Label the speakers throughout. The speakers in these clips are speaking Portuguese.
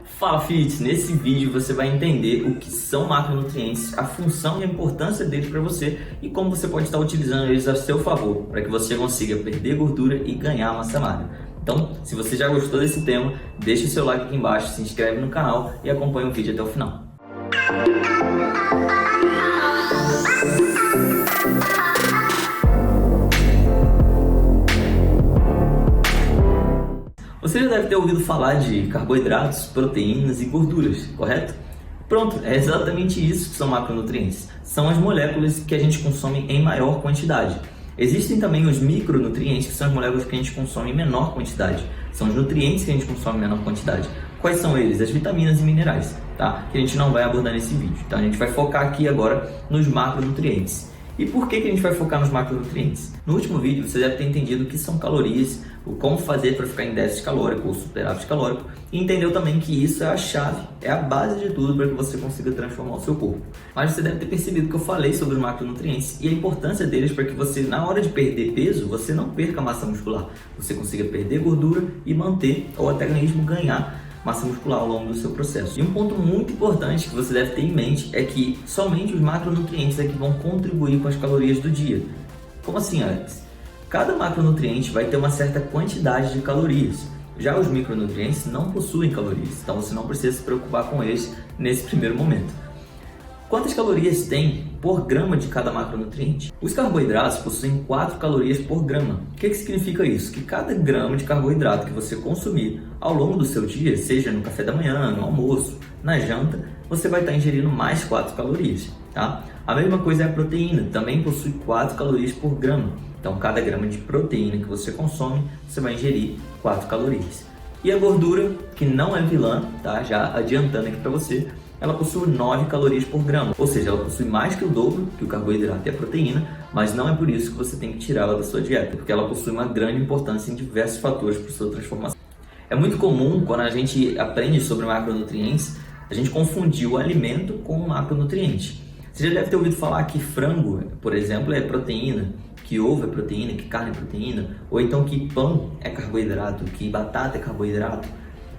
Speaker 1: Fala Fits! Nesse vídeo você vai entender o que são macronutrientes, a função e a importância deles para você e como você pode estar utilizando eles a seu favor para que você consiga perder gordura e ganhar massa magra. Então, se você já gostou desse tema, deixa o seu like aqui embaixo, se inscreve no canal e acompanha o vídeo até o final. Você já deve ter ouvido falar de carboidratos, proteínas e gorduras, correto? Pronto, é exatamente isso que são macronutrientes. São as moléculas que a gente consome em maior quantidade. Existem também os micronutrientes, que são as moléculas que a gente consome em menor quantidade. São os nutrientes que a gente consome em menor quantidade. Quais são eles? As vitaminas e minerais, tá? Que a gente não vai abordar nesse vídeo. Então a gente vai focar aqui agora nos macronutrientes. E por que a gente vai focar nos macronutrientes? No último vídeo você deve ter entendido o que são calorias, o como fazer para ficar em déficit calórico ou superávit calórico, e entendeu também que isso é a chave, é a base de tudo para que você consiga transformar o seu corpo. Mas você deve ter percebido que eu falei sobre os macronutrientes e a importância deles para que você, na hora de perder peso, você não perca massa muscular, você consiga perder gordura e manter ou até mesmo ganhar massa muscular ao longo do seu processo. E um ponto muito importante que você deve ter em mente é que somente os macronutrientes é que vão contribuir com as calorias do dia. Como assim, Alex? Cada macronutriente vai ter uma certa quantidade de calorias. Já os micronutrientes não possuem calorias, então você não precisa se preocupar com eles nesse primeiro momento. Quantas calorias tem por grama de cada macronutriente? Os carboidratos possuem 4 calorias por grama. O que significa isso? Que cada grama de carboidrato que você consumir ao longo do seu dia, seja no café da manhã, no almoço, na janta, você vai estar ingerindo mais 4 calorias, tá? A mesma coisa é a proteína, também possui 4 calorias por grama. Então, cada grama de proteína que você consome, você vai ingerir 4 calorias. E a gordura, que não é vilã, tá? Já adiantando aqui para você, ela possui 9 calorias por grama, ou seja, ela possui mais que o dobro que o carboidrato e a proteína, mas não é por isso que você tem que tirá-la da sua dieta, porque ela possui uma grande importância em diversos fatores para a sua transformação. É muito comum, quando a gente aprende sobre macronutrientes, a gente confundir o alimento com o macronutriente. Você já deve ter ouvido falar que frango, por exemplo, é proteína, que ovo é proteína, que carne é proteína, ou então que pão é carboidrato, que batata é carboidrato.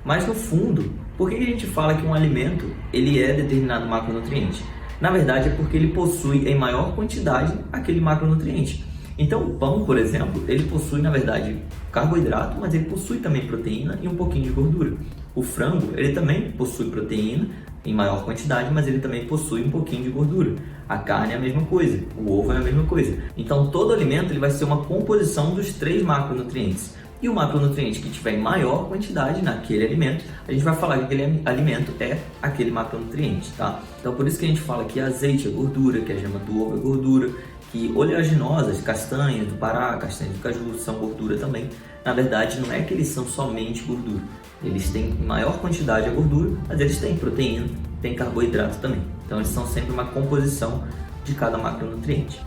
Speaker 1: Mas no fundo, por que a gente fala que um alimento ele é determinado macronutriente? Na verdade é porque ele possui em maior quantidade aquele macronutriente. Então o pão, por exemplo, ele possui na verdade carboidrato, mas ele possui também proteína e um pouquinho de gordura. O frango, ele também possui proteína em maior quantidade, mas ele também possui um pouquinho de gordura. A carne é a mesma coisa, o ovo é a mesma coisa. Então todo alimento ele vai ser uma composição dos 3 macronutrientes. E o macronutriente que tiver em maior quantidade naquele alimento, a gente vai falar que aquele alimento é aquele macronutriente, tá? Então por isso que a gente fala que azeite é gordura, que a gema do ovo é gordura, que oleaginosas, castanhas do Pará, castanhas do caju são gordura também. Na verdade não é que eles são somente gordura, eles têm em maior quantidade a gordura, mas eles têm proteína, têm carboidrato também. Então eles são sempre uma composição de cada macronutriente.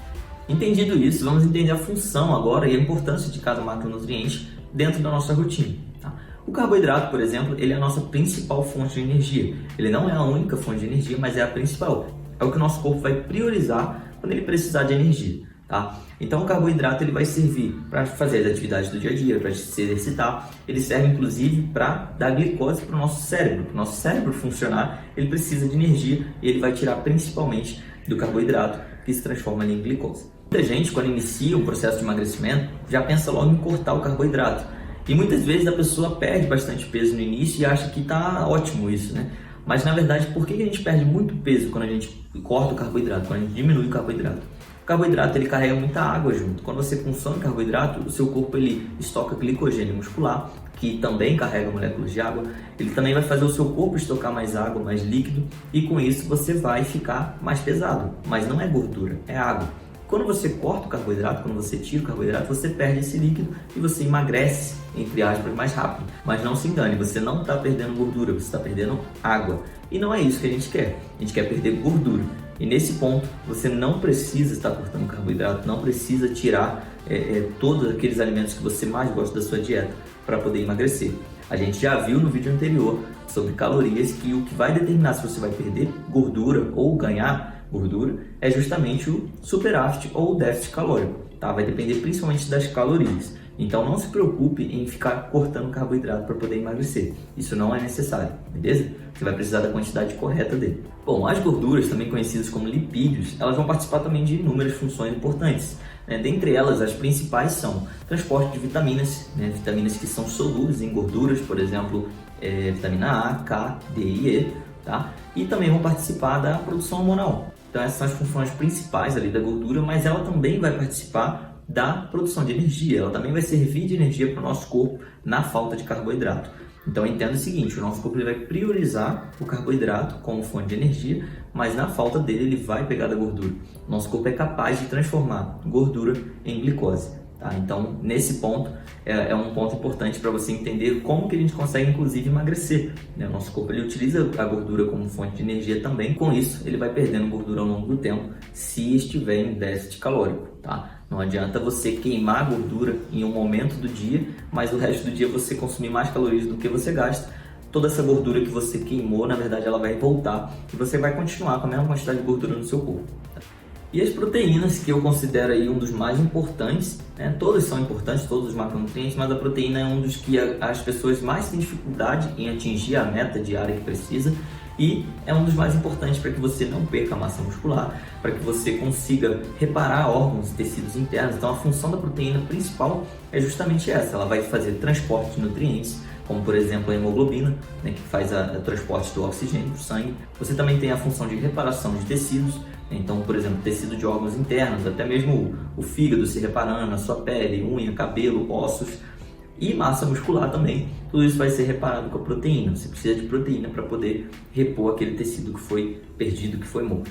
Speaker 1: Entendido isso, vamos entender a função agora e a importância de cada macronutriente dentro da nossa rotina. Tá? O carboidrato, por exemplo, ele é a nossa principal fonte de energia. Ele não é a única fonte de energia, mas é a principal. É o que o nosso corpo vai priorizar quando ele precisar de energia. Tá? Então o carboidrato ele vai servir para fazer as atividades do dia a dia, para se exercitar. Ele serve inclusive para dar glicose para o nosso cérebro. Para o nosso cérebro funcionar, ele precisa de energia e ele vai tirar principalmente do carboidrato, que se transforma ali em glicose. Muita gente, quando inicia um processo de emagrecimento, já pensa logo em cortar o carboidrato. E muitas vezes a pessoa perde bastante peso no início e acha que está ótimo isso, né? Mas na verdade, por que a gente perde muito peso quando a gente corta o carboidrato, quando a gente diminui o carboidrato? O carboidrato ele carrega muita água junto. Quando você consome carboidrato, o seu corpo ele estoca glicogênio muscular, que também carrega moléculas de água. Ele também vai fazer o seu corpo estocar mais água, mais líquido, e com isso você vai ficar mais pesado. Mas não é gordura, é água. Quando você corta o carboidrato, quando você tira o carboidrato, você perde esse líquido e você emagrece, entre aspas, mais rápido. Mas não se engane, você não está perdendo gordura, você está perdendo água. E não é isso que a gente quer. A gente quer perder gordura. E nesse ponto, você não precisa estar cortando carboidrato, não precisa tirar todos aqueles alimentos que você mais gosta da sua dieta para poder emagrecer. A gente já viu no vídeo anterior sobre calorias que o que vai determinar se você vai perder gordura ou ganhar gordura é justamente o superávit ou o déficit calórico, tá? Vai depender principalmente das calorias. Então não se preocupe em ficar cortando carboidrato para poder emagrecer. Isso não é necessário, beleza? Você vai precisar da quantidade correta dele. Bom, as gorduras, também conhecidas como lipídios, elas vão participar também de inúmeras funções importantes. Dentre elas, as principais são transporte de vitaminas, vitaminas que são solúveis em gorduras, por exemplo, vitamina A, K, D e E, tá? E também vão participar da produção hormonal. Então essas são as funções principais ali da gordura, mas ela também vai participar da produção de energia, ela também vai servir de energia para o nosso corpo na falta de carboidrato. Então entenda o seguinte, o nosso corpo ele vai priorizar o carboidrato como fonte de energia, mas na falta dele ele vai pegar da gordura. O nosso corpo é capaz de transformar gordura em glicose. Tá? Então nesse ponto é um ponto importante para você entender como que a gente consegue inclusive emagrecer. O nosso corpo ele utiliza a gordura como fonte de energia também, com isso ele vai perdendo gordura ao longo do tempo se estiver em déficit calórico. Tá? Não adianta você queimar a gordura em um momento do dia, mas o resto do dia você consumir mais calorias do que você gasta. Toda essa gordura que você queimou, na verdade, ela vai voltar e você vai continuar com a mesma quantidade de gordura no seu corpo. E as proteínas, que eu considero aí um dos mais importantes, todas são importantes, todos os macronutrientes, mas a proteína é um dos que as pessoas mais têm dificuldade em atingir a meta diária que precisa, e é um dos mais importantes para que você não perca a massa muscular, para que você consiga reparar órgãos e tecidos internos. Então a função da proteína principal é justamente essa, ela vai fazer transporte de nutrientes, como por exemplo a hemoglobina, que faz o transporte do oxigênio para o sangue. Você também tem a função de reparação de tecidos, então por exemplo tecido de órgãos internos, até mesmo o fígado se reparando, a sua pele, unha, cabelo, ossos, e massa muscular também. Tudo isso vai ser reparado com a proteína. Você precisa de proteína para poder repor aquele tecido que foi perdido, que foi morto.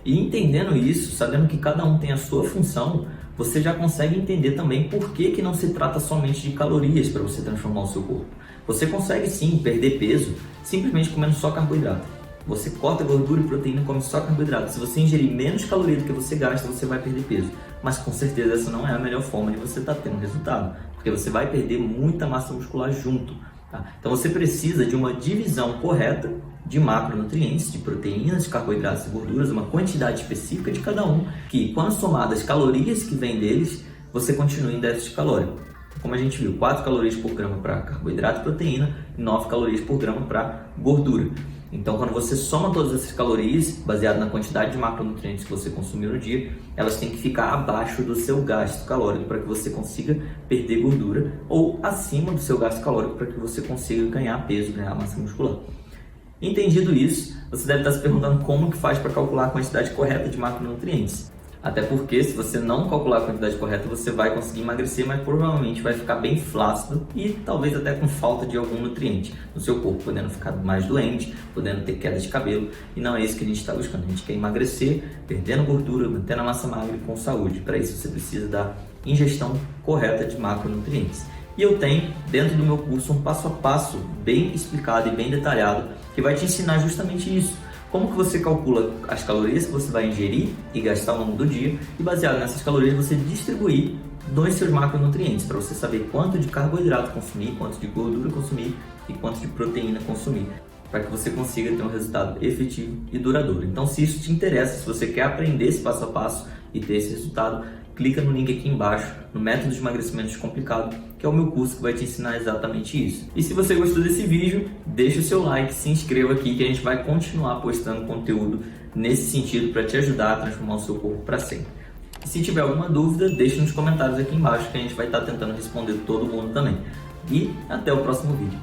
Speaker 1: E entendendo isso, sabendo que cada um tem a sua função, você já consegue entender também por que não se trata somente de calorias para você transformar o seu corpo. Você consegue sim perder peso simplesmente comendo só carboidrato. Você corta gordura e proteína e come só carboidrato. Se você ingerir menos calorias do que você gasta, você vai perder peso. Mas com certeza essa não é a melhor forma de você estar tendo resultado, porque você vai perder muita massa muscular junto. Tá? Então você precisa de uma divisão correta de macronutrientes, de proteínas, de carboidratos e gorduras, uma quantidade específica de cada um, que quando somadas as calorias que vêm deles, você continua em déficit calórico. Como a gente viu, 4 calorias por grama para carboidrato e proteína e 9 calorias por grama para gordura. Então, quando você soma todas essas calorias, baseado na quantidade de macronutrientes que você consumiu no dia, elas têm que ficar abaixo do seu gasto calórico para que você consiga perder gordura, ou acima do seu gasto calórico para que você consiga ganhar peso, ganhar massa muscular. Entendido isso, você deve estar se perguntando como que faz para calcular a quantidade correta de macronutrientes. Até porque, se você não calcular a quantidade correta, você vai conseguir emagrecer, mas provavelmente vai ficar bem flácido e talvez até com falta de algum nutriente no seu corpo, podendo ficar mais doente, podendo ter queda de cabelo. E não é isso que a gente está buscando. A gente quer emagrecer, perdendo gordura, mantendo a massa magra e com saúde. Para isso, você precisa da ingestão correta de macronutrientes. E eu tenho, dentro do meu curso, um passo a passo bem explicado e bem detalhado que vai te ensinar justamente isso. Como que você calcula as calorias que você vai ingerir e gastar ao longo do dia e baseado nessas calorias você distribuir dos seus macronutrientes para você saber quanto de carboidrato consumir, quanto de gordura consumir e quanto de proteína consumir, para que você consiga ter um resultado efetivo e duradouro. Então, se isso te interessa, se você quer aprender esse passo a passo e ter esse resultado, clica no link aqui embaixo, no Método de Emagrecimento Descomplicado, que é o meu curso que vai te ensinar exatamente isso. E se você gostou desse vídeo, deixa o seu like, se inscreva aqui que a gente vai continuar postando conteúdo nesse sentido para te ajudar a transformar o seu corpo para sempre. E se tiver alguma dúvida, deixa nos comentários aqui embaixo que a gente vai estar tentando responder todo mundo também. E até o próximo vídeo.